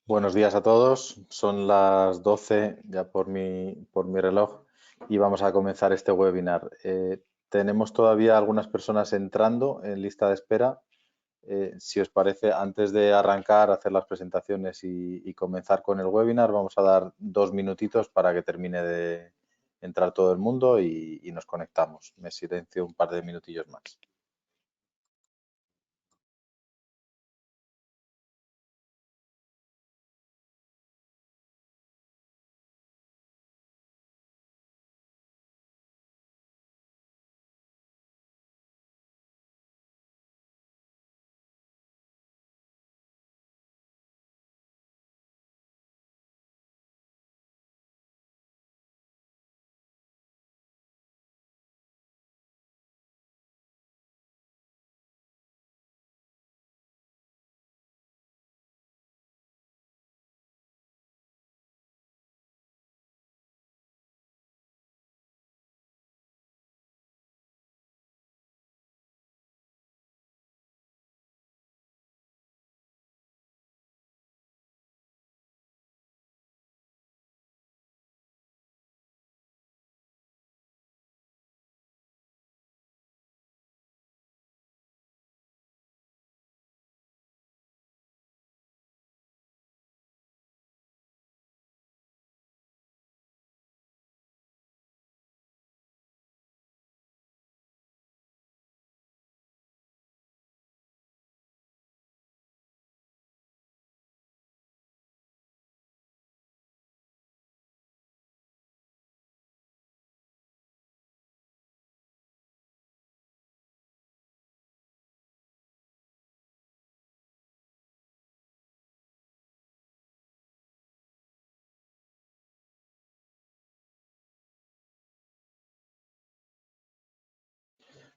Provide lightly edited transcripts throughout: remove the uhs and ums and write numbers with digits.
Buenos días a todos. Son las 12 ya por mi reloj y vamos a comenzar este webinar. Tenemos todavía algunas personas entrando en lista de espera. Si os parece, antes de arrancar, hacer las presentaciones y comenzar con el webinar, vamos a dar 2 minutitos para que termine de entrar todo el mundo y nos conectamos. Me silencio un par de minutillos más.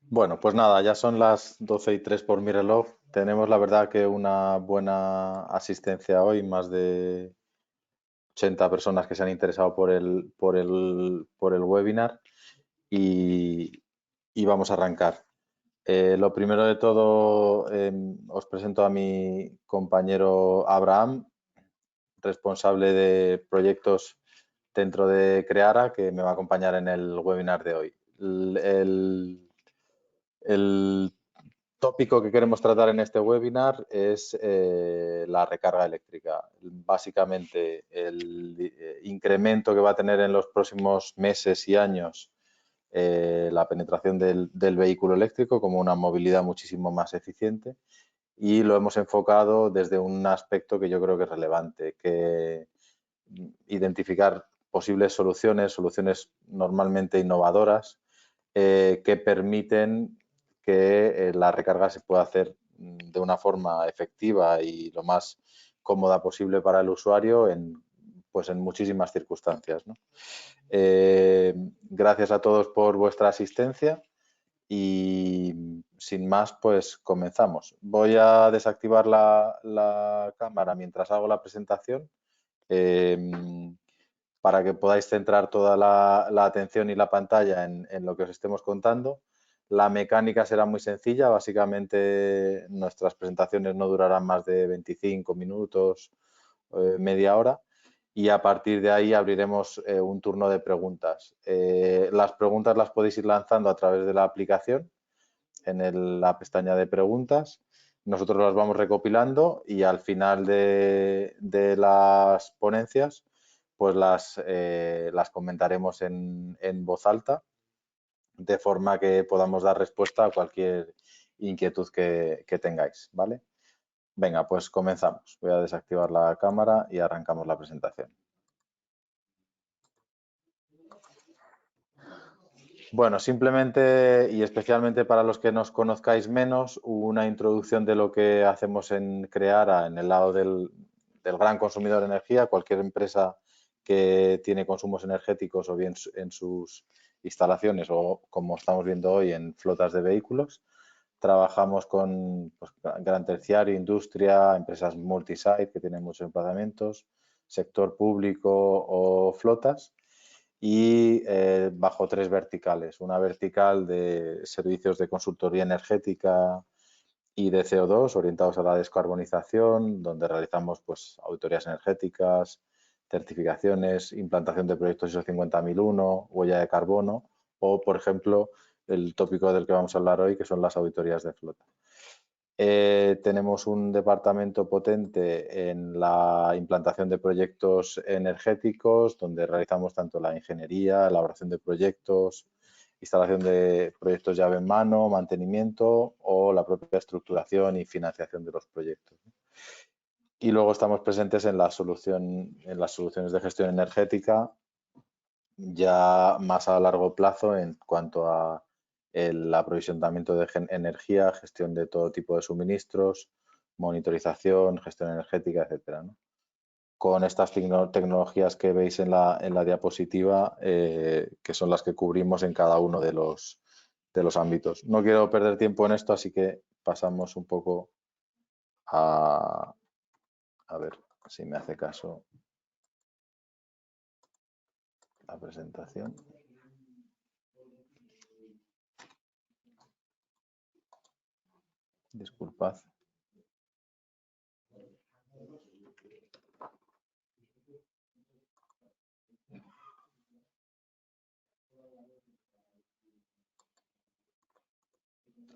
Bueno, pues nada, ya son las 12:03 por mi reloj. Tenemos la verdad que una buena asistencia hoy, más de 80 personas que se han interesado por el webinar y, y vamos a arrancar. Lo primero de todo, os presento a mi compañero Abraham, responsable de proyectos dentro de Creara, que me va a acompañar en el webinar de hoy. El tópico que queremos tratar en este webinar es la recarga eléctrica. Básicamente, el incremento que va a tener en los próximos meses y años la penetración del vehículo eléctrico como una movilidad muchísimo más eficiente, y lo hemos enfocado desde un aspecto que yo creo que es relevante, que identificar posibles soluciones normalmente innovadoras que permiten que la recarga se pueda hacer de una forma efectiva y lo más cómoda posible para el usuario pues en muchísimas circunstancias, ¿no? Gracias a todos por vuestra asistencia y sin más, pues comenzamos. Voy a desactivar la cámara mientras hago la presentación para que podáis centrar toda la atención y la pantalla en lo que os estemos contando. La mecánica será muy sencilla, básicamente nuestras presentaciones no durarán más de 25 minutos, media hora, y a partir de ahí abriremos un turno de preguntas. Las preguntas las podéis ir lanzando a través de la aplicación en la pestaña de preguntas. Nosotros las vamos recopilando y al final de las ponencias pues las comentaremos en voz alta, de forma que podamos dar respuesta a cualquier inquietud que tengáis, ¿vale? Venga, pues comenzamos. Voy a desactivar la cámara y arrancamos la presentación. Bueno, simplemente y especialmente para los que nos conozcáis menos, una introducción de lo que hacemos en Creara en el lado del gran consumidor de energía. Cualquier empresa que tiene consumos energéticos o bien en sus instalaciones o, como estamos viendo hoy, en flotas de vehículos. Trabajamos con pues, gran terciario, industria, empresas multisite que tienen muchos emplazamientos, sector público o flotas, y bajo 3 verticales. Una vertical de servicios de consultoría energética y de CO2 orientados a la descarbonización, donde realizamos pues, auditorías energéticas, certificaciones, implantación de proyectos ISO 50001, huella de carbono o, por ejemplo, el tópico del que vamos a hablar hoy, que son las auditorías de flota. Tenemos un departamento potente en la implantación de proyectos energéticos, donde realizamos tanto la ingeniería, elaboración de proyectos, instalación de proyectos llave en mano, mantenimiento o la propia estructuración y financiación de los proyectos. Y luego estamos presentes en las soluciones de gestión energética, ya más a largo plazo en cuanto a el aprovisionamiento de energía, gestión de todo tipo de suministros, monitorización, gestión energética, etcétera, ¿no? Con estas tecnologías que veis en la diapositiva, que son las que cubrimos en cada uno de los ámbitos. No quiero perder tiempo en esto, así que pasamos un poco a ver si me hace caso la presentación. Disculpad.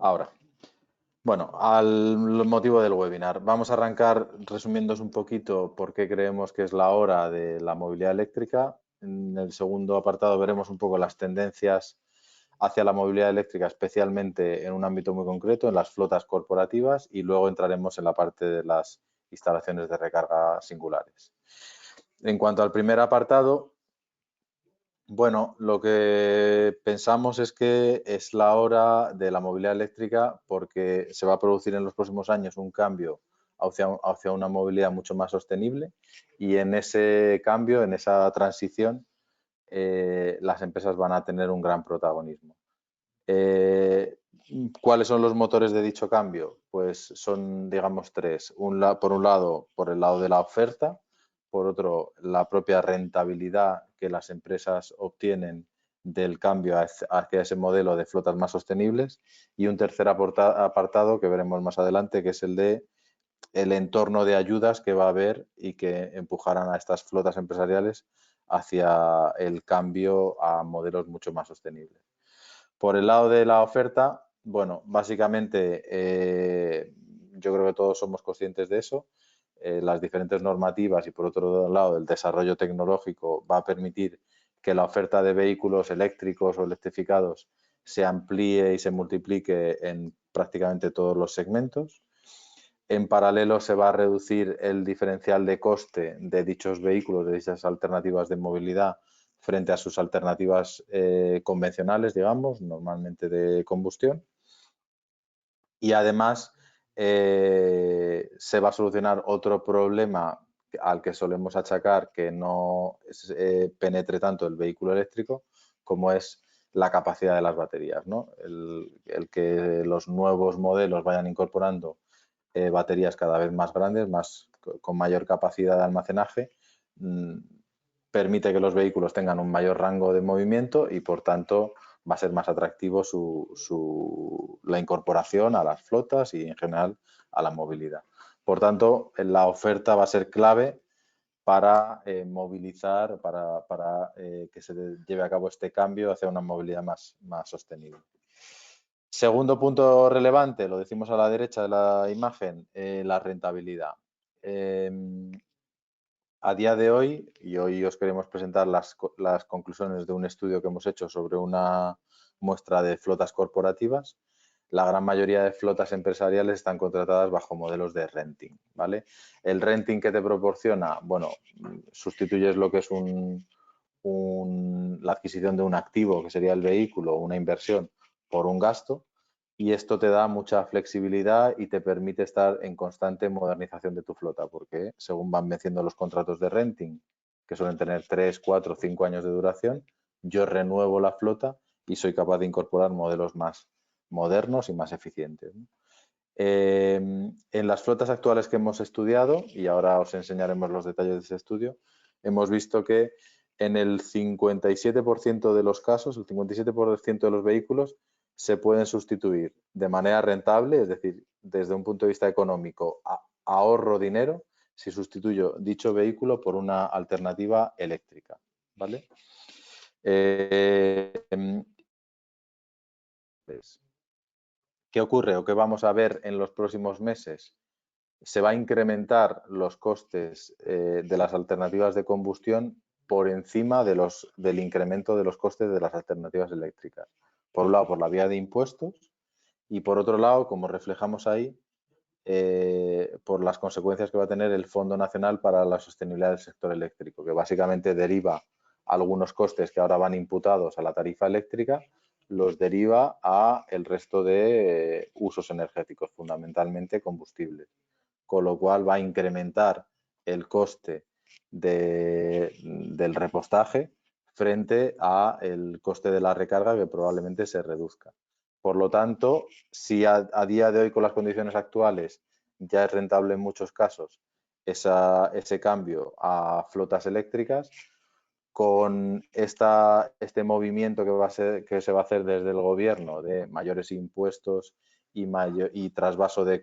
Ahora, bueno, al motivo del webinar. Vamos a arrancar resumiéndoos un poquito por qué creemos que es la hora de la movilidad eléctrica. En el segundo apartado veremos un poco las tendencias hacia la movilidad eléctrica, especialmente en un ámbito muy concreto, en las flotas corporativas, y luego entraremos en la parte de las instalaciones de recarga singulares. En cuanto al primer apartado, bueno, lo que pensamos es que es la hora de la movilidad eléctrica porque se va a producir en los próximos años un cambio hacia una movilidad mucho más sostenible y en ese cambio, en esa transición, las empresas van a tener un gran protagonismo. ¿Cuáles son los motores de dicho cambio? Pues son, digamos, tres. Por un lado, por el lado de la oferta, por otro, la propia rentabilidad que las empresas obtienen del cambio hacia ese modelo de flotas más sostenibles y un tercer apartado que veremos más adelante, que es el de el entorno de ayudas que va a haber y que empujarán a estas flotas empresariales hacia el cambio a modelos mucho más sostenibles. Por el lado de la oferta, bueno, básicamente yo creo que todos somos conscientes de eso. Las diferentes normativas y por otro lado el desarrollo tecnológico va a permitir que la oferta de vehículos eléctricos o electrificados se amplíe y se multiplique en prácticamente todos los segmentos. En paralelo se va a reducir el diferencial de coste de dichos vehículos, de dichas alternativas de movilidad frente a sus alternativas convencionales, digamos, normalmente de combustión. Y además se va a solucionar otro problema al que solemos achacar que no penetre tanto el vehículo eléctrico, como es la capacidad de las baterías, ¿no? El que los nuevos modelos vayan incorporando baterías cada vez más grandes, con mayor capacidad de almacenaje, permite que los vehículos tengan un mayor rango de movimiento y, por tanto, va a ser más atractivo la incorporación a las flotas y, en general, a la movilidad. Por tanto, la oferta va a ser clave para movilizar, para que se lleve a cabo este cambio hacia una movilidad más sostenible. Segundo punto relevante, lo decimos a la derecha de la imagen, la rentabilidad. A día de hoy, y hoy os queremos presentar las conclusiones de un estudio que hemos hecho sobre una muestra de flotas corporativas, la gran mayoría de flotas empresariales están contratadas bajo modelos de renting, ¿vale? El renting que te proporciona, bueno, sustituyes lo que es la adquisición de un activo, que sería el vehículo, una inversión, por un gasto, y esto te da mucha flexibilidad y te permite estar en constante modernización de tu flota, porque según van venciendo los contratos de renting, que suelen tener 3, 4, 5 años de duración, yo renuevo la flota y soy capaz de incorporar modelos más modernos y más eficientes, ¿no? En las flotas actuales que hemos estudiado, y ahora os enseñaremos los detalles de ese estudio, hemos visto que en el 57% de los casos, el 57% de los vehículos se pueden sustituir de manera rentable, es decir, desde un punto de vista económico, ahorro dinero si sustituyo dicho vehículo por una alternativa eléctrica, ¿vale? ¿Qué ocurre o qué vamos a ver en los próximos meses? Se va a incrementar los costes de las alternativas de combustión por encima del incremento de los costes de las alternativas eléctricas. Por un lado, por la vía de impuestos y por otro lado, como reflejamos ahí, por las consecuencias que va a tener el Fondo Nacional para la Sostenibilidad del Sector Eléctrico, que básicamente deriva algunos costes que ahora van imputados a la tarifa eléctrica, los deriva a el resto de usos energéticos, fundamentalmente combustibles, con lo cual va a incrementar el coste del repostaje frente al coste de la recarga, que probablemente se reduzca. Por lo tanto, si a día de hoy con las condiciones actuales ya es rentable en muchos casos ese cambio a flotas eléctricas, con este movimiento que se va a hacer desde el gobierno de mayores impuestos y trasvase de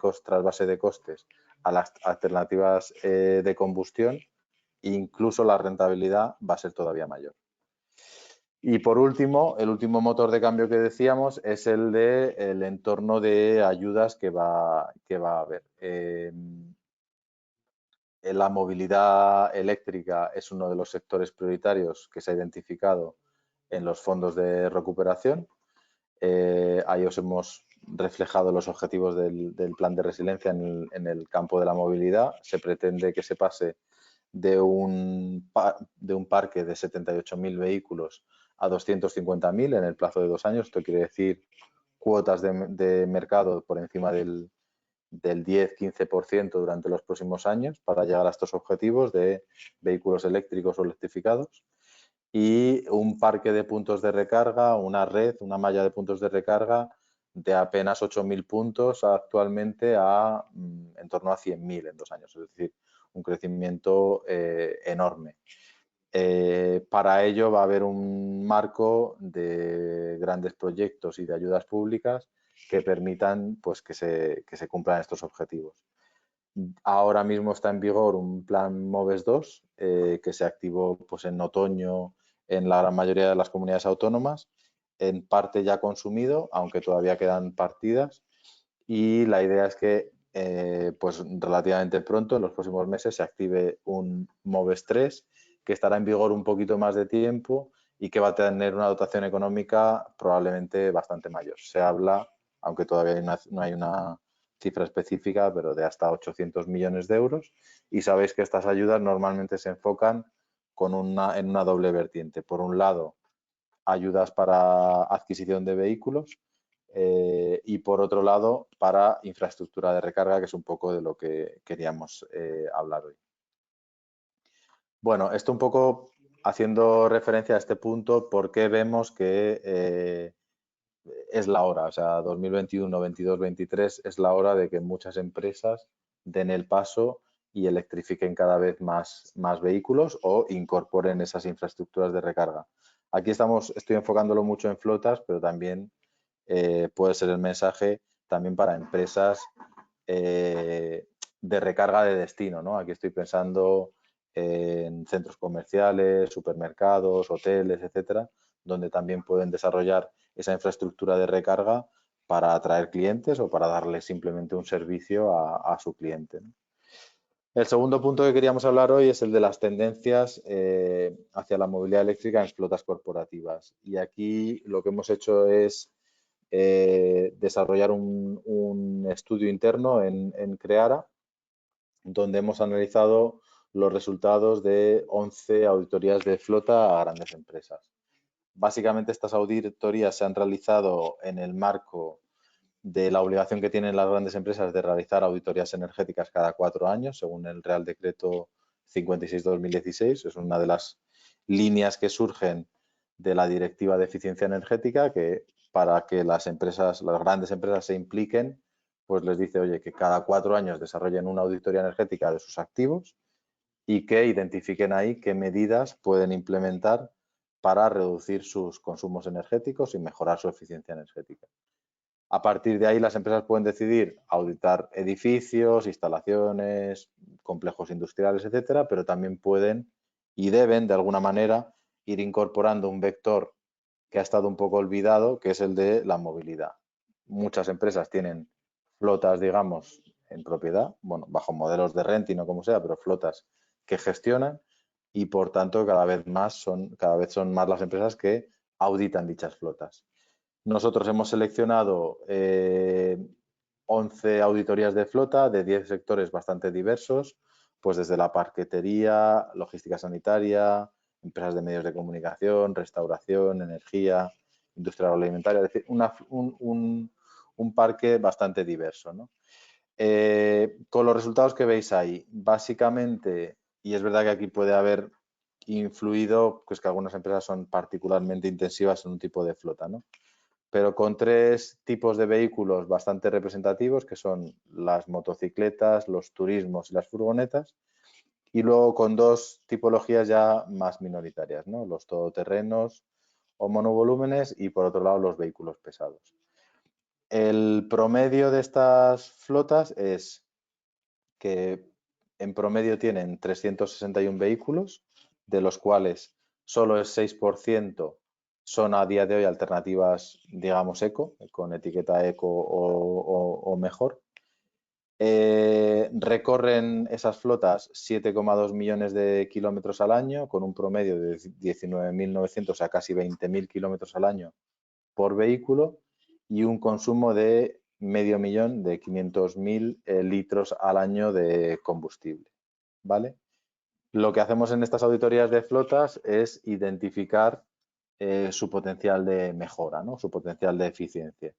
costes a las alternativas de combustión, incluso la rentabilidad va a ser todavía mayor. Y por último, el último motor de cambio que decíamos es el entorno de ayudas que va a haber. La movilidad eléctrica es uno de los sectores prioritarios que se ha identificado en los fondos de recuperación. Ahí os hemos reflejado los objetivos del plan de resiliencia en el campo de la movilidad. Se pretende que se pase de un parque de 78.000 vehículos a 250.000 en el plazo de 2 años. Esto quiere decir cuotas de mercado por encima del 10-15% durante los próximos años para llegar a estos objetivos de vehículos eléctricos o electrificados, y un parque de puntos de recarga, una malla de puntos de recarga de apenas 8.000 puntos actualmente en torno a 100.000 en 2 años, es decir, un crecimiento enorme. Para ello va a haber un marco de grandes proyectos y de ayudas públicas que permitan pues, que se cumplan estos objetivos. Ahora mismo está en vigor un plan MOVES 2 que se activó pues, en otoño en la gran mayoría de las comunidades autónomas, en parte ya consumido, aunque todavía quedan partidas, y la idea es que pues relativamente pronto, en los próximos meses, se active un MOVES 3 que estará en vigor un poquito más de tiempo y que va a tener una dotación económica probablemente bastante mayor. Se habla, aunque todavía no hay una cifra específica, pero de hasta 800 millones de euros, y sabéis que estas ayudas normalmente se enfocan en una doble vertiente. Por un lado, ayudas para adquisición de vehículos y por otro lado para infraestructura de recarga, que es un poco de lo que queríamos hablar hoy. Bueno, esto un poco haciendo referencia a este punto, porque vemos que es la hora, o sea, 2021, 22, 23 es la hora de que muchas empresas den el paso y electrifiquen cada vez más vehículos o incorporen esas infraestructuras de recarga. Aquí estoy enfocándolo mucho en flotas, pero también puede ser el mensaje también para empresas de recarga de destino, ¿no? Aquí estoy pensando en centros comerciales, supermercados, hoteles, etcétera, donde también pueden desarrollar esa infraestructura de recarga para atraer clientes o para darle simplemente un servicio a su cliente, ¿no? El segundo punto que queríamos hablar hoy es el de las tendencias hacia la movilidad eléctrica en flotas corporativas. Y aquí lo que hemos hecho es desarrollar un estudio interno en Creara, donde hemos analizado los resultados de 11 auditorías de flota a grandes empresas. Básicamente estas auditorías se han realizado en el marco de la obligación que tienen las grandes empresas de realizar auditorías energéticas cada 4 años, según el Real Decreto 56/2016. Es una de las líneas que surgen de la Directiva de Eficiencia Energética, que para que las grandes empresas se impliquen, pues les dice, oye, que cada 4 años desarrollen una auditoría energética de sus activos y que identifiquen ahí qué medidas pueden implementar para reducir sus consumos energéticos y mejorar su eficiencia energética. A partir de ahí, las empresas pueden decidir auditar edificios, instalaciones, complejos industriales, etcétera, pero también pueden y deben, de alguna manera, ir incorporando un vector que ha estado un poco olvidado, que es el de la movilidad. Muchas empresas tienen flotas, digamos, en propiedad, bueno, bajo modelos de renting o como sea, pero flotas que gestionan y por tanto cada vez son más las empresas que auditan dichas flotas. Nosotros hemos seleccionado 11 auditorías de flota de 10 sectores bastante diversos, pues desde la parquetería, logística sanitaria, empresas de medios de comunicación, restauración, energía, industria agroalimentaria, es decir, un parque bastante diverso, ¿no? Con los resultados que veis ahí, básicamente, y es verdad que aquí puede haber influido, pues que algunas empresas son particularmente intensivas en un tipo de flota, ¿no? Pero con 3 tipos de vehículos bastante representativos, que son las motocicletas, los turismos y las furgonetas, y luego con 2 tipologías ya más minoritarias, ¿no? Los todoterrenos o monovolúmenes y por otro lado los vehículos pesados. El promedio de estas flotas es que en promedio tienen 361 vehículos, de los cuales solo el 6% son a día de hoy alternativas, digamos, eco, con etiqueta eco o mejor. Recorren esas flotas 7,2 millones de kilómetros al año, con un promedio de 19.900 a casi 20.000 kilómetros al año por vehículo y un consumo de medio millón, de 500.000 litros al año de combustible, ¿vale? Lo que hacemos en estas auditorías de flotas es identificar su potencial de mejora, ¿no? Su potencial de eficiencia.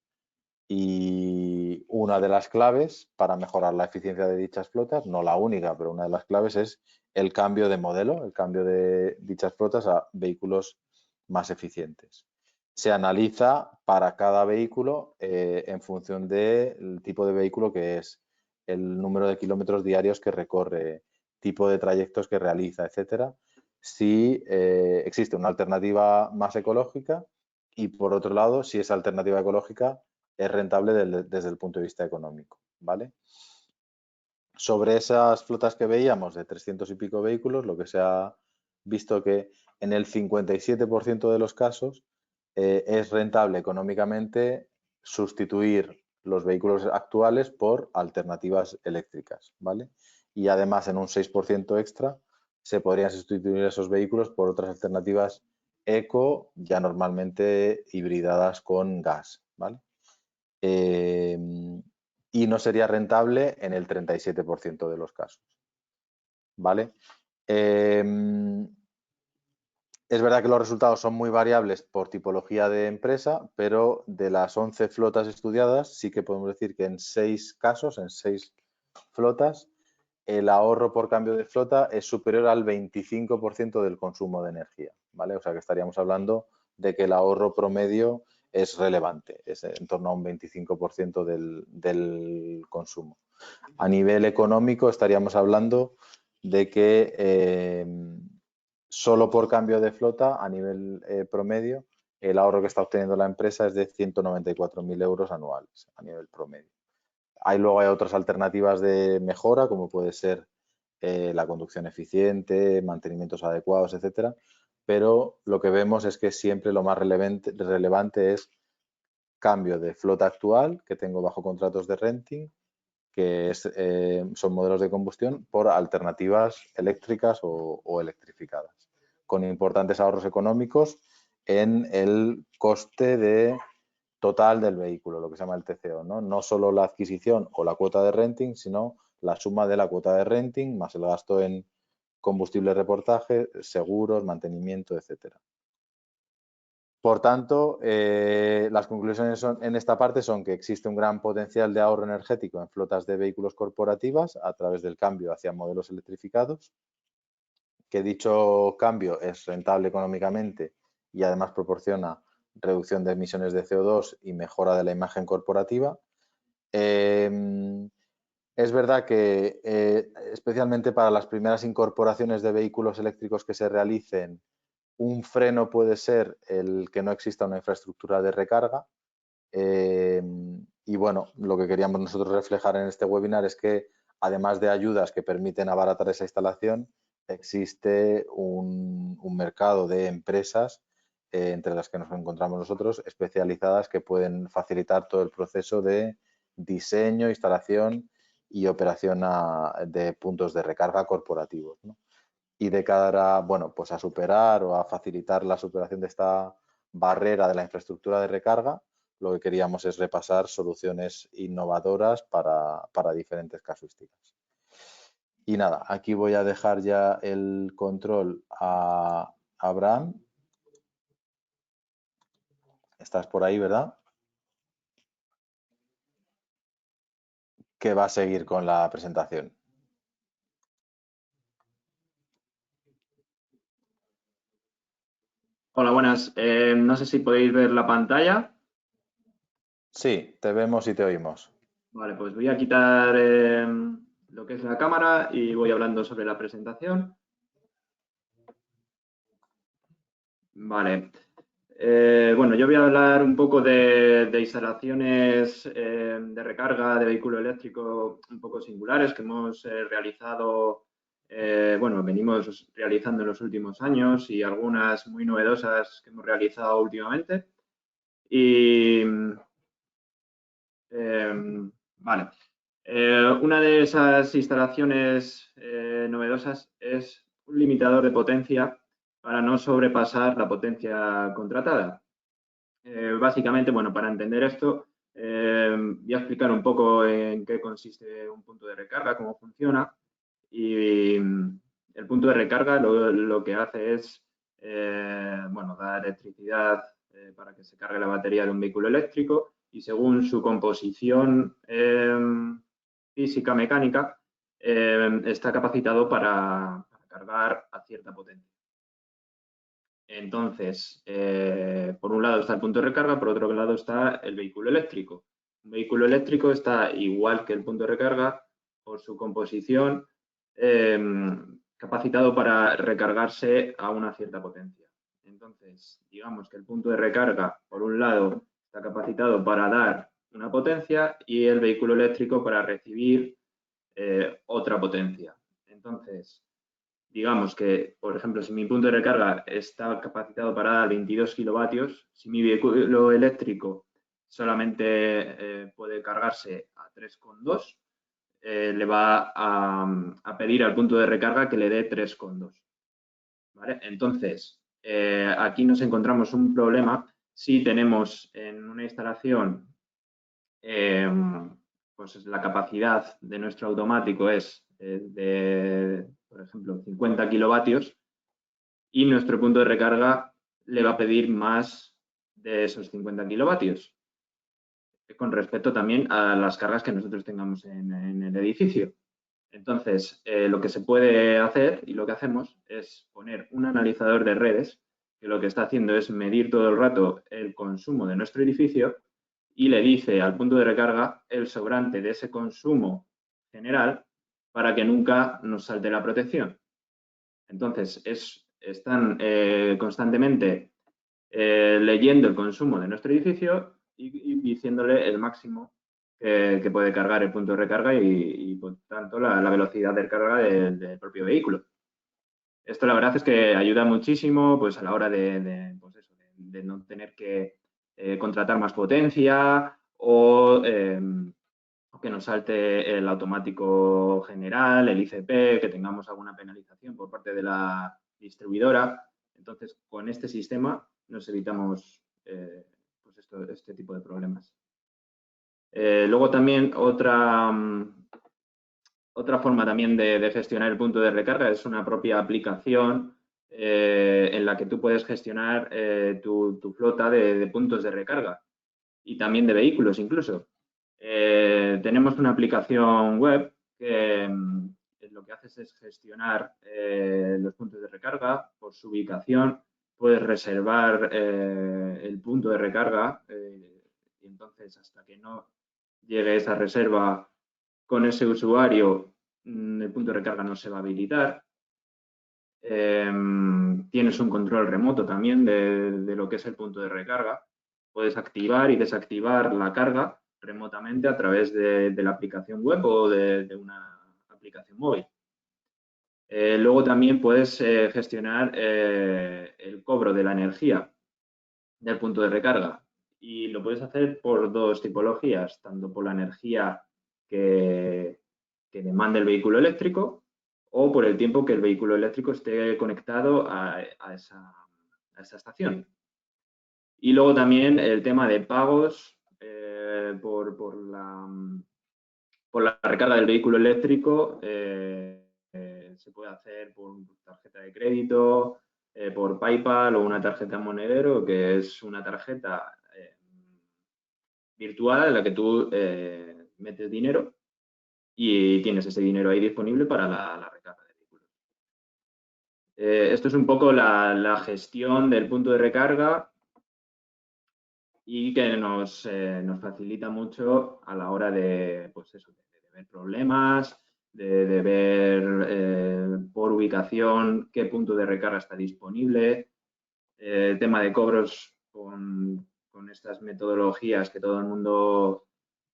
Y una de las claves para mejorar la eficiencia de dichas flotas, no la única, pero una de las claves es el cambio de modelo, el cambio de dichas flotas a vehículos más eficientes. Se analiza para cada vehículo en función del tipo de vehículo que es, el número de kilómetros diarios que recorre, tipo de trayectos que realiza, etcétera, si existe una alternativa más ecológica y, por otro lado, si esa alternativa ecológica es rentable desde el punto de vista económico, ¿vale? Sobre esas flotas que veíamos de 300 y pico vehículos, lo que se ha visto que en el 57% de los casos es rentable económicamente sustituir los vehículos actuales por alternativas eléctricas, ¿vale? Y además en un 6% extra se podrían sustituir esos vehículos por otras alternativas eco, ya normalmente hibridadas con gas, ¿vale? Y no sería rentable en el 37% de los casos, ¿vale? Es verdad que los resultados son muy variables por tipología de empresa, pero de las 11 flotas estudiadas sí que podemos decir que en 6 casos, en 6 flotas, el ahorro por cambio de flota es superior al 25% del consumo de energía, ¿vale? O sea que estaríamos hablando de que el ahorro promedio es relevante, es en torno a un 25% del consumo. A nivel económico estaríamos hablando de que solo por cambio de flota, a nivel promedio, el ahorro que está obteniendo la empresa es de 194.000 euros anuales a nivel promedio. Luego hay otras alternativas de mejora, como puede ser la conducción eficiente, mantenimientos adecuados, etcétera, pero lo que vemos es que siempre lo más relevante es cambio de flota actual que tengo bajo contratos de renting, que son modelos de combustión, por alternativas eléctricas o electrificadas, con importantes ahorros económicos en el coste total del vehículo, lo que se llama el TCO, ¿no? No solo la adquisición o la cuota de renting, sino la suma de la cuota de renting más el gasto en combustible, reportaje, seguros, mantenimiento, etcétera. Por tanto, las conclusiones en esta parte son que existe un gran potencial de ahorro energético en flotas de vehículos corporativas a través del cambio hacia modelos electrificados, que dicho cambio es rentable económicamente y además proporciona reducción de emisiones de CO2 y mejora de la imagen corporativa. Es verdad que especialmente para las primeras incorporaciones de vehículos eléctricos que se realicen, un freno puede ser el que no exista una infraestructura de recarga. Y bueno, lo que queríamos nosotros reflejar en este webinar es que, además de ayudas que permiten abaratar esa instalación, existe un mercado de empresas, entre las que nos encontramos nosotros, especializadas, que pueden facilitar todo el proceso de diseño, instalación y operación de puntos de recarga corporativos, ¿no? Y de cara, bueno, pues a superar o a facilitar la superación de esta barrera de la infraestructura de recarga, lo que queríamos es repasar soluciones innovadoras para diferentes casuísticas. Y nada, aquí voy a dejar ya el control a Abraham. Estás por ahí, ¿verdad? Que va a seguir con la presentación. Hola, buenas. No sé si podéis ver la pantalla. Sí, te vemos y te oímos. Vale, pues voy a quitar lo que es la cámara y voy hablando sobre la presentación. Vale. Bueno, yo voy a hablar un poco de instalaciones de recarga de vehículo eléctrico un poco singulares que hemos realizado, bueno, venimos realizando en los últimos años y algunas muy novedosas que hemos realizado últimamente. Y vale. Una de esas instalaciones novedosas es un limitador de potencia para no sobrepasar la potencia contratada. Básicamente, bueno, para entender esto, voy a explicar un poco en qué consiste un punto de recarga, cómo funciona. Y el punto de recarga lo que hace es, bueno, dar electricidad para que se cargue la batería de un vehículo eléctrico y según su composición física, mecánica, está capacitado para cargar a cierta potencia. Entonces, por un lado está el punto de recarga, por otro lado está el vehículo eléctrico. Un vehículo eléctrico está igual que el punto de recarga por su composición, capacitado para recargarse a una cierta potencia. Entonces, digamos que el punto de recarga, por un lado, está capacitado para dar una potencia y el vehículo eléctrico para recibir otra potencia. Entonces, digamos que, por ejemplo, si mi punto de recarga está capacitado para dar 22 kilovatios, si mi vehículo eléctrico solamente puede cargarse a 3,2, le va a pedir al punto de recarga que le dé 3,2. ¿Vale? Entonces, aquí nos encontramos un problema si tenemos en una instalación, pues la capacidad de nuestro automático es de, por ejemplo, 50 kilovatios y nuestro punto de recarga le va a pedir más de esos 50 kilovatios, con respecto también a las cargas que nosotros tengamos en el edificio. Entonces, lo que se puede hacer y lo que hacemos es poner un analizador de redes que lo que está haciendo es medir todo el rato el consumo de nuestro edificio y le dice al punto de recarga el sobrante de ese consumo general para que nunca nos salte la protección. Entonces, están constantemente leyendo el consumo de nuestro edificio y diciéndole el máximo que puede cargar el punto de recarga y por tanto, la velocidad de carga del propio vehículo. Esto la verdad es que ayuda muchísimo pues, a la hora pues eso, de no tener que contratar más potencia o que nos salte el automático general, el ICP, que tengamos alguna penalización por parte de la distribuidora. Entonces, con este sistema nos evitamos pues este tipo de problemas. Luego también otra forma también de gestionar el punto de recarga es una propia aplicación en la que tú puedes gestionar tu flota de puntos de recarga y también de vehículos incluso. Tenemos una aplicación web que lo que haces es gestionar los puntos de recarga por su ubicación. Puedes reservar el punto de recarga y entonces hasta que no llegue esa reserva con ese usuario, el punto de recarga no se va a habilitar. Tienes un control remoto también de lo que es el punto de recarga. Puedes activar y desactivar la carga remotamente a través de la aplicación web o de una aplicación móvil. Luego también puedes gestionar el cobro de la energía del punto de recarga y lo puedes hacer por dos tipologías, tanto por la energía que demanda el vehículo eléctrico o por el tiempo que el vehículo eléctrico esté conectado a esa estación. Y luego también el tema de pagos por la recarga del vehículo eléctrico se puede hacer por tarjeta de crédito, por PayPal o una tarjeta Monedero, que es una tarjeta virtual en la que tú metes dinero y tienes ese dinero ahí disponible para la recarga de vehículos. Esto es un poco la gestión del punto de recarga y que nos facilita mucho a la hora de, pues eso, de ver problemas, de ver por ubicación qué punto de recarga está disponible. El tema de cobros con estas metodologías que todo el mundo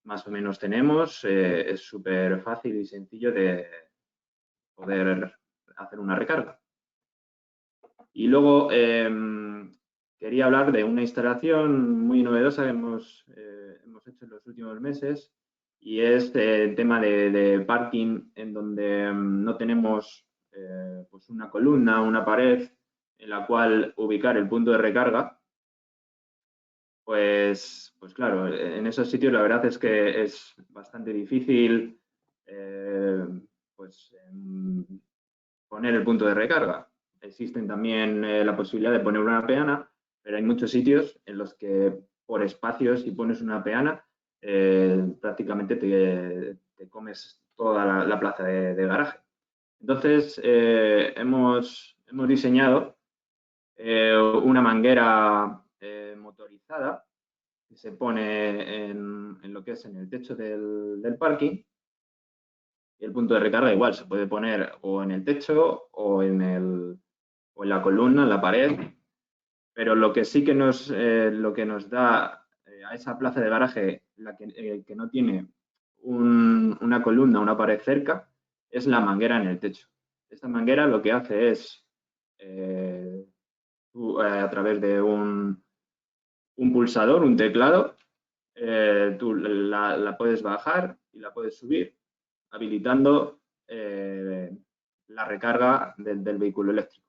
más o menos tenemos, es súper fácil y sencillo de poder hacer una recarga. Y luego quería hablar de una instalación muy novedosa que hemos hecho en los últimos meses y es el tema de parking en donde no tenemos pues una columna, una pared en la cual ubicar el punto de recarga. Pues claro, en esos sitios la verdad es que es bastante difícil pues, poner el punto de recarga. Existen también la posibilidad de poner una peana, pero hay muchos sitios en los que por espacios, si pones una peana, prácticamente te comes toda la plaza de garaje. Entonces, hemos diseñado una manguera motorizada que se pone en lo que es en el techo del parking. Y el punto de recarga igual se puede poner o en el techo o en la columna, en la pared. Pero lo que sí que lo que nos da a esa plaza de garaje que no tiene una columna, una pared cerca, es la manguera en el techo. Esta manguera lo que hace es, a través de un pulsador, un teclado, tú la puedes bajar y la puedes subir, habilitando la recarga del vehículo eléctrico.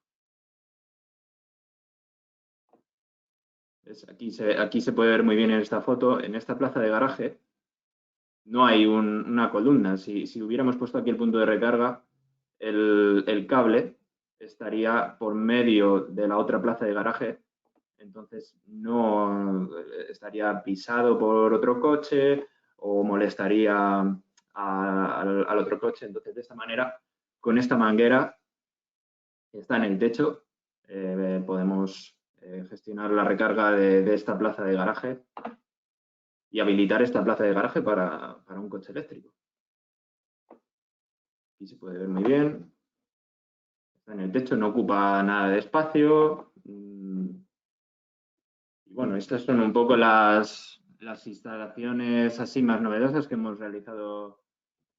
Aquí se puede ver muy bien en esta foto, en esta plaza de garaje no hay una columna. Si hubiéramos puesto aquí el punto de recarga, el cable estaría por medio de la otra plaza de garaje, entonces no estaría pisado por otro coche o molestaría al otro coche. Entonces, de esta manera, con esta manguera que está en el techo, podemos gestionar la recarga de esta plaza de garaje y habilitar esta plaza de garaje para un coche eléctrico. Aquí se puede ver muy bien. Está en el techo, no ocupa nada de espacio. Y bueno, estas son un poco las instalaciones así más novedosas que hemos realizado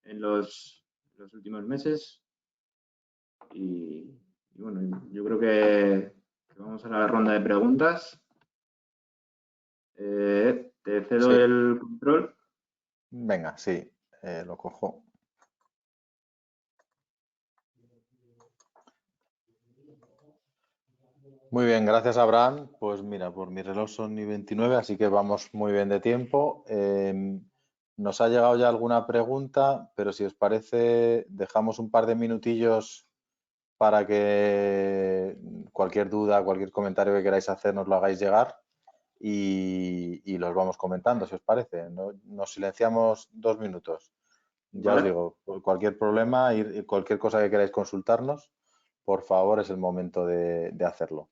en los últimos meses. Y bueno, yo creo que vamos a la ronda de preguntas. Te cedo Sí. el control. Venga, sí, lo cojo. Muy bien, gracias Abraham. Pues mira, por mi reloj son y 29, así que vamos muy bien de tiempo. Nos ha llegado ya alguna pregunta, pero si os parece, dejamos un par de minutillos para que cualquier duda, cualquier comentario que queráis hacer nos lo hagáis llegar y los vamos comentando, si os parece. Nos silenciamos 2 minutos. Ya os ¿Vale? digo, cualquier problema y cualquier cosa que queráis consultarnos, por favor, es el momento de hacerlo.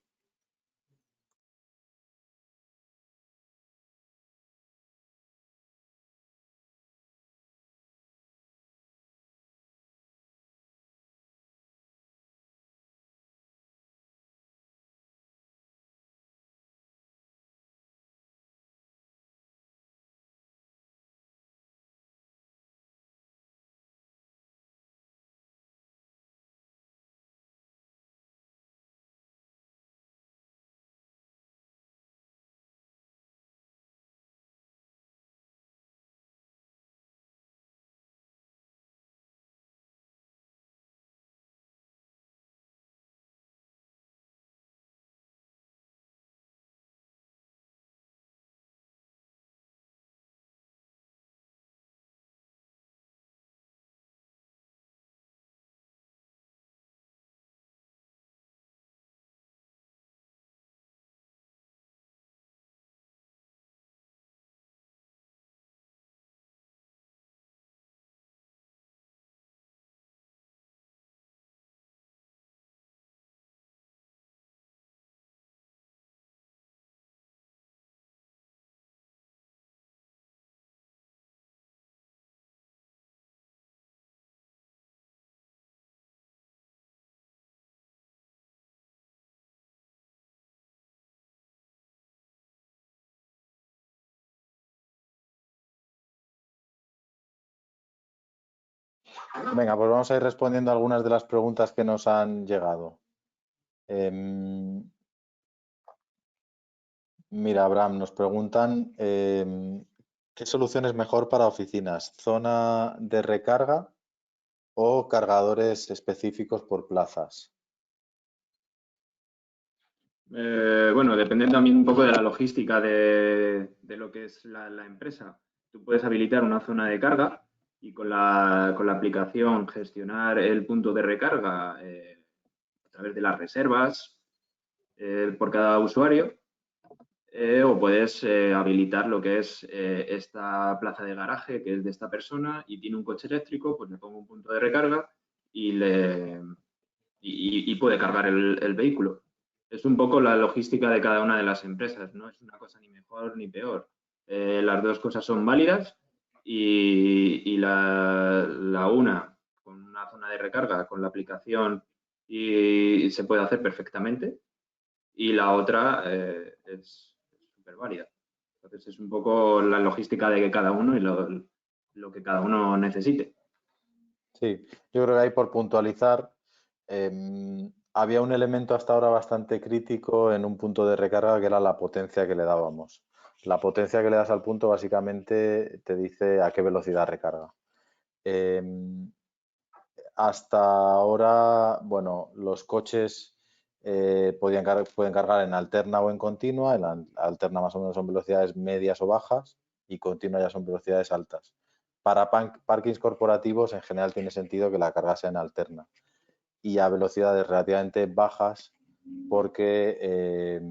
Venga, pues vamos a ir respondiendo algunas de las preguntas que nos han llegado. Mira, Abraham, nos preguntan ¿qué solución es mejor para oficinas? ¿Zona de recarga o cargadores específicos por plazas? Bueno, depende también un poco de la logística de lo que es la empresa. Tú puedes habilitar una zona de carga y con la aplicación gestionar el punto de recarga a través de las reservas por cada usuario. O puedes habilitar lo que es esta plaza de garaje que es de esta persona y tiene un coche eléctrico, pues le pongo un punto de recarga y puede cargar el vehículo. Es un poco la logística de cada una de las empresas, no es una cosa ni mejor ni peor. Las dos cosas son válidas y la una con una zona de recarga con la aplicación y se puede hacer perfectamente y la otra es súper válida. Entonces es un poco la logística de cada uno y lo que cada uno necesite. Sí, yo creo que ahí por puntualizar, había un elemento hasta ahora bastante crítico en un punto de recarga que era la potencia que le dábamos. La potencia que le das al punto básicamente te dice a qué velocidad recarga. Hasta ahora, bueno, los coches pueden cargar en alterna o en continua. En la alterna más o menos son velocidades medias o bajas y continua ya son velocidades altas. Para parkings corporativos en general tiene sentido que la carga sea en alterna y a velocidades relativamente bajas porque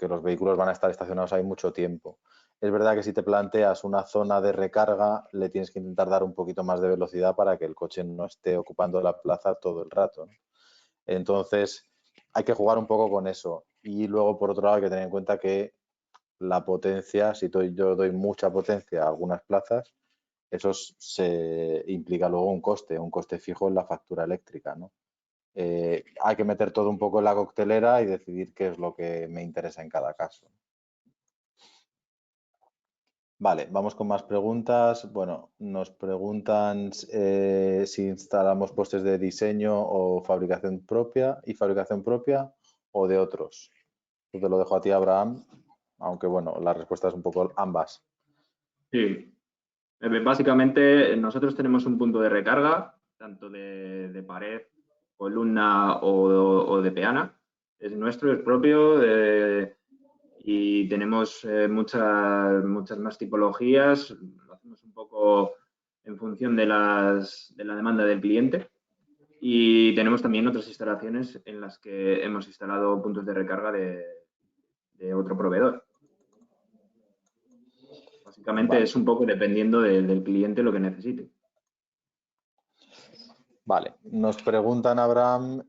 los vehículos van a estar estacionados ahí mucho tiempo. Es verdad que si te planteas una zona de recarga, le tienes que intentar dar un poquito más de velocidad para que el coche no esté ocupando la plaza todo el rato, ¿no? Entonces, hay que jugar un poco con eso. Y luego, por otro lado, hay que tener en cuenta que la potencia, si yo doy mucha potencia a algunas plazas, eso se implica luego un coste fijo en la factura eléctrica, ¿no? Hay que meter todo un poco en la coctelera y decidir qué es lo que me interesa en cada caso. Vale, vamos con más preguntas. Bueno, nos preguntan si instalamos postes de diseño o fabricación propia o de otros. Yo te lo dejo a ti, Abraham, aunque bueno, la respuesta es un poco ambas. Sí. Básicamente, nosotros tenemos un punto de recarga, tanto de pared, columna o de peana. Es nuestro, es propio y tenemos muchas más tipologías. Lo hacemos un poco en función de la demanda del cliente. Y tenemos también otras instalaciones en las que hemos instalado puntos de recarga de otro proveedor. Básicamente Vale. es un poco dependiendo del cliente lo que necesite. Vale, nos preguntan, Abraham,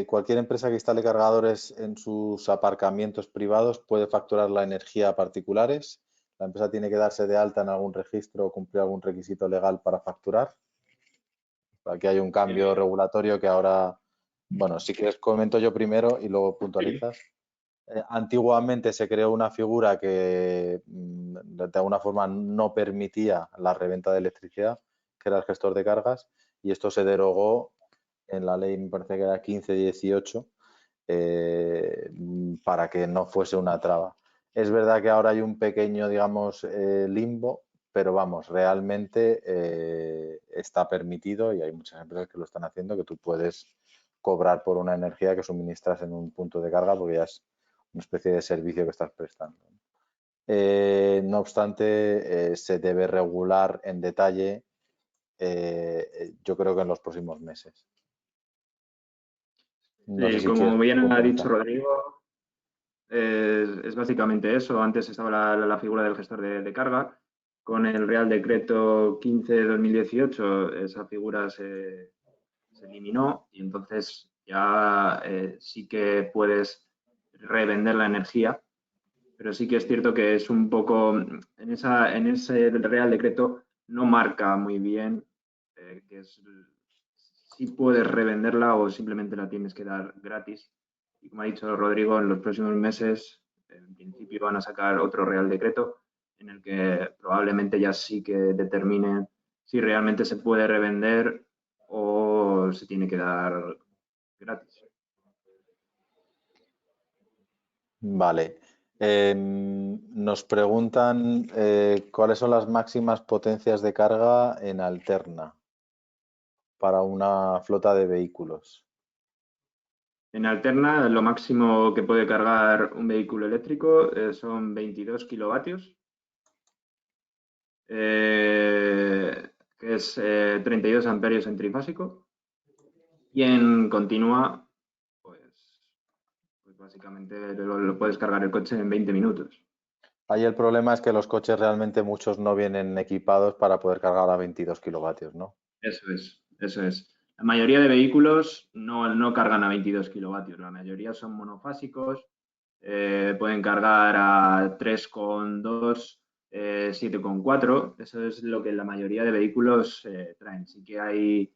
¿cualquier empresa que instale cargadores en sus aparcamientos privados puede facturar la energía a particulares? ¿La empresa tiene que darse de alta en algún registro o cumplir algún requisito legal para facturar? Aquí hay un cambio regulatorio que ahora, bueno, si quieres comento yo primero y luego puntualizas. Antiguamente se creó una figura que de alguna forma no permitía la reventa de electricidad, que era el gestor de cargas, y esto se derogó en la ley, me parece que era 1518, para que no fuese una traba. Es verdad que ahora hay un pequeño, digamos, limbo, pero vamos, realmente está permitido y hay muchas empresas que lo están haciendo, que tú puedes cobrar por una energía que suministras en un punto de carga porque ya es una especie de servicio que estás prestando. No obstante, se debe regular en detalle, yo creo que en los próximos meses. No sé si Como quieres bien ha dicho puntualizar. Rodrigo, es básicamente eso. Antes estaba la figura del gestor de carga. Con el Real Decreto 15 de 2018 esa figura se eliminó y entonces ya sí que puedes revender la energía, pero sí que es cierto que es un poco, en ese Real Decreto no marca muy bien que si puedes revenderla o simplemente la tienes que dar gratis. Y como ha dicho Rodrigo, en los próximos meses, en principio, van a sacar otro Real Decreto en el que probablemente ya sí que determinen si realmente se puede revender o se tiene que dar gratis. Vale. Nos preguntan cuáles son las máximas potencias de carga en alterna para una flota de vehículos. En alterna, lo máximo que puede cargar un vehículo eléctrico son 22 kilovatios, que es 32 amperios en trifásico. Y en continua, pues básicamente lo puedes cargar el coche en 20 minutos. Ahí el problema es que los coches realmente muchos no vienen equipados para poder cargar a 22 kilovatios, ¿no? Eso es, eso es. La mayoría de vehículos no cargan a 22 kilovatios, la mayoría son monofásicos, pueden cargar a 3,2, 7,4, eso es lo que la mayoría de vehículos traen. Sí que hay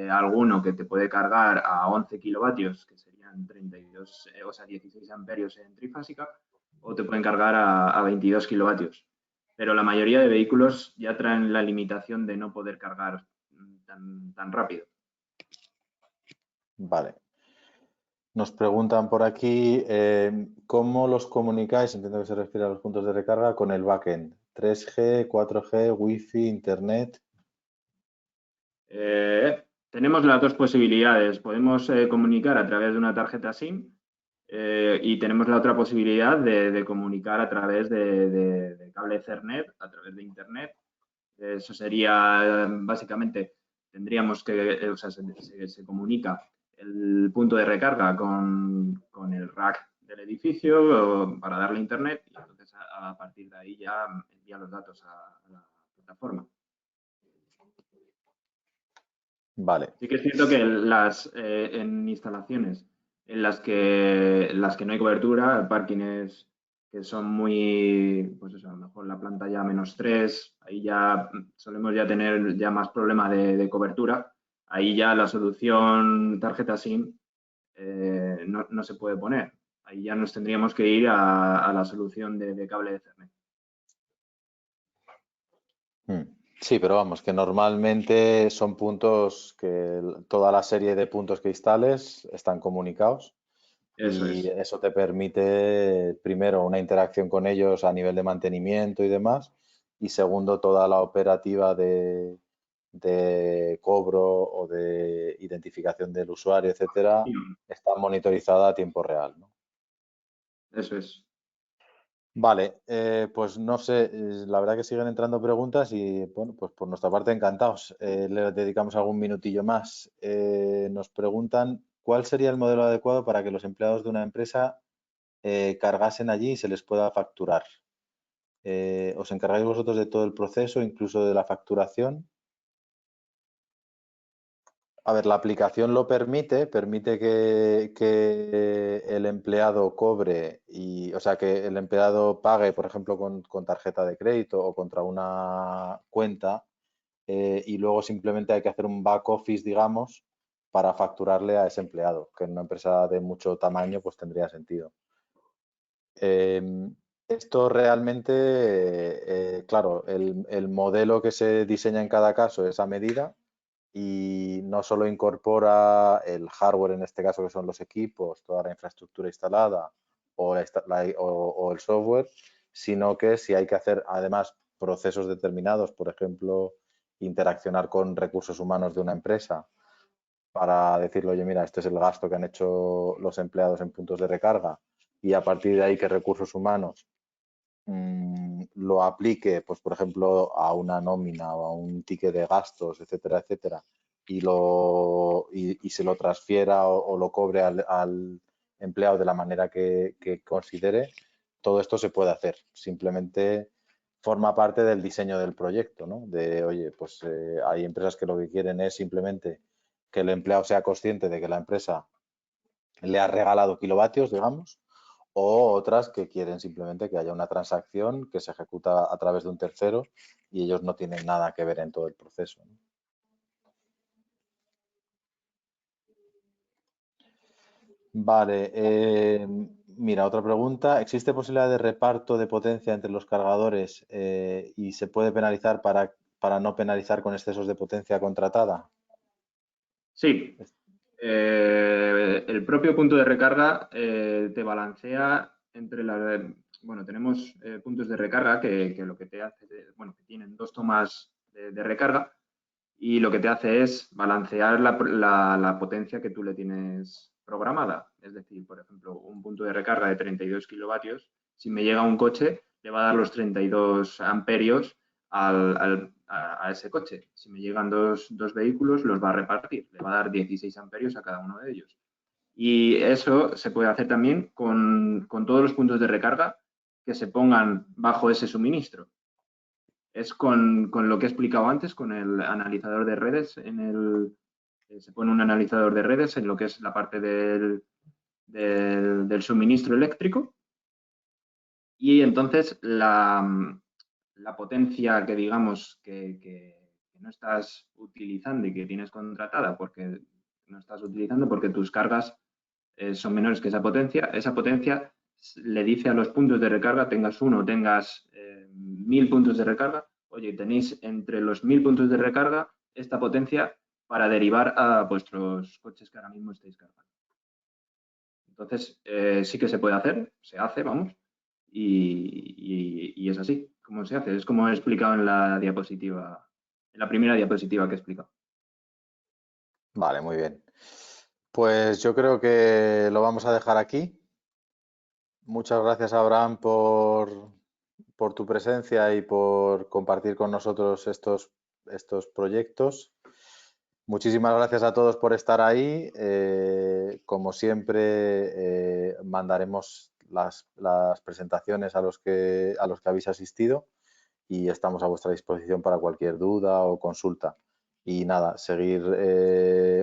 alguno que te puede cargar a 11 kilovatios, que serían 32, o sea, 16 amperios en trifásica, o te pueden cargar a 22 kilovatios. Pero la mayoría de vehículos ya traen la limitación de no poder cargar tan rápido. Vale. Nos preguntan por aquí cómo los comunicáis, entiendo que se refiere a los puntos de recarga, con el backend. 3G, 4G, Wi-Fi, Internet. Tenemos las dos posibilidades. Podemos comunicar a través de una tarjeta SIM y tenemos la otra posibilidad de comunicar a través de cable Ethernet, a través de Internet. Eso sería, básicamente, tendríamos que, o sea, se comunica el punto de recarga con el rack del edificio para darle Internet y entonces a partir de ahí ya envía los datos a la plataforma. Vale. Sí que es cierto que en instalaciones en las que no hay cobertura, parkings que son muy, pues eso, a lo mejor la planta ya -3, ahí ya solemos ya tener ya más problema de cobertura. Ahí ya la solución tarjeta SIM no se puede poner. Ahí ya nos tendríamos que ir a la solución de cable de Ethernet. Sí, pero vamos, que normalmente son puntos que toda la serie de puntos que instales están comunicados Eso y es. eso te permite, primero, una interacción con ellos a nivel de mantenimiento y demás, y segundo, toda la operativa de cobro o de identificación del usuario, etcétera, está monitorizada a tiempo real, ¿no? Eso es. Vale, pues no sé, la verdad que siguen entrando preguntas y bueno, pues por nuestra parte encantados. Le dedicamos algún minutillo más. Nos preguntan cuál sería el modelo adecuado para que los empleados de una empresa cargasen allí y se les pueda facturar. ¿Os encargáis vosotros de todo el proceso, incluso de la facturación? A ver, la aplicación lo permite que el empleado cobre y, o sea, que el empleado pague, por ejemplo, con tarjeta de crédito o contra una cuenta y luego simplemente hay que hacer un back office, digamos, para facturarle a ese empleado, que en una empresa de mucho tamaño pues tendría sentido. Esto realmente, claro, el modelo que se diseña en cada caso es a medida y no solo incorpora el hardware, en este caso que son los equipos, toda la infraestructura instalada o el software, sino que si hay que hacer además procesos determinados, por ejemplo, interaccionar con recursos humanos de una empresa para decirle, oye, mira, este es el gasto que han hecho los empleados en puntos de recarga y a partir de ahí que recursos humanos lo aplique, pues por ejemplo, a una nómina o a un ticket de gastos, etcétera, etcétera, y se lo transfiera o lo cobre al empleado de la manera que considere, todo esto se puede hacer. Simplemente forma parte del diseño del proyecto, ¿no? De, oye, pues hay empresas que lo que quieren es simplemente que el empleado sea consciente de que la empresa le ha regalado kilovatios, digamos, o otras que quieren simplemente que haya una transacción que se ejecuta a través de un tercero y ellos no tienen nada que ver en todo el proceso, ¿no? Vale, mira, otra pregunta. ¿Existe posibilidad de reparto de potencia entre los cargadores y se puede penalizar para para no penalizar con excesos de potencia contratada? Sí, el propio punto de recarga te balancea entre la... Bueno, tenemos puntos de recarga que lo que te hace, bueno, que tienen dos tomas de recarga y lo que te hace es balancear la potencia que tú le tienes programada. Es decir, por ejemplo, un punto de recarga de 32 kilovatios, si me llega un coche, le va a dar los 32 amperios a ese coche. Si me llegan dos vehículos, los va a repartir, le va a dar 16 amperios a cada uno de ellos. Y eso se puede hacer también con todos los puntos de recarga que se pongan bajo ese suministro. Es con lo que he explicado antes, con el analizador de redes. Se pone un analizador de redes en lo que es la parte del suministro eléctrico y entonces la potencia que digamos que no estás utilizando y que tienes contratada porque no estás utilizando porque tus cargas son menores que esa potencia le dice a los puntos de recarga, tengas uno, tengas 1000 puntos de recarga, oye, tenéis entre los 1000 puntos de recarga esta potencia para derivar a vuestros coches que ahora mismo estáis cargando. Entonces, sí que se puede hacer, se hace, vamos, y es así como se hace. Es como he explicado en la diapositiva, en la primera diapositiva que he explicado. Vale, muy bien. Pues yo creo que lo vamos a dejar aquí. Muchas gracias, Abraham, por tu presencia y por compartir con nosotros estos proyectos. Muchísimas gracias a todos por estar ahí. Como siempre, mandaremos las presentaciones a los que habéis asistido y estamos a vuestra disposición para cualquier duda o consulta. Y nada, seguir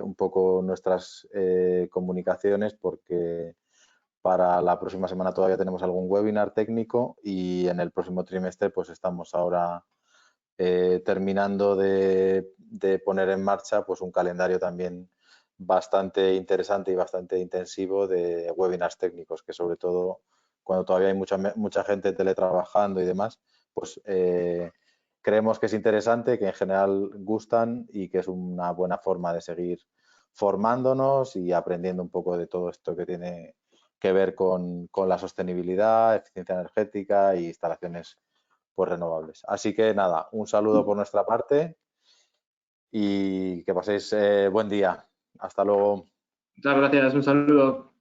un poco nuestras comunicaciones porque para la próxima semana todavía tenemos algún webinar técnico y en el próximo trimestre pues estamos ahora terminando de poner en marcha pues un calendario también bastante interesante y bastante intensivo de webinars técnicos, que sobre todo cuando todavía hay mucha gente teletrabajando y demás, pues creemos que es interesante, que en general gustan y que es una buena forma de seguir formándonos y aprendiendo un poco de todo esto que tiene que ver con la sostenibilidad, eficiencia energética e instalaciones pues renovables. Así que nada, un saludo por nuestra parte y que paséis buen día. Hasta luego. Muchas gracias, un saludo.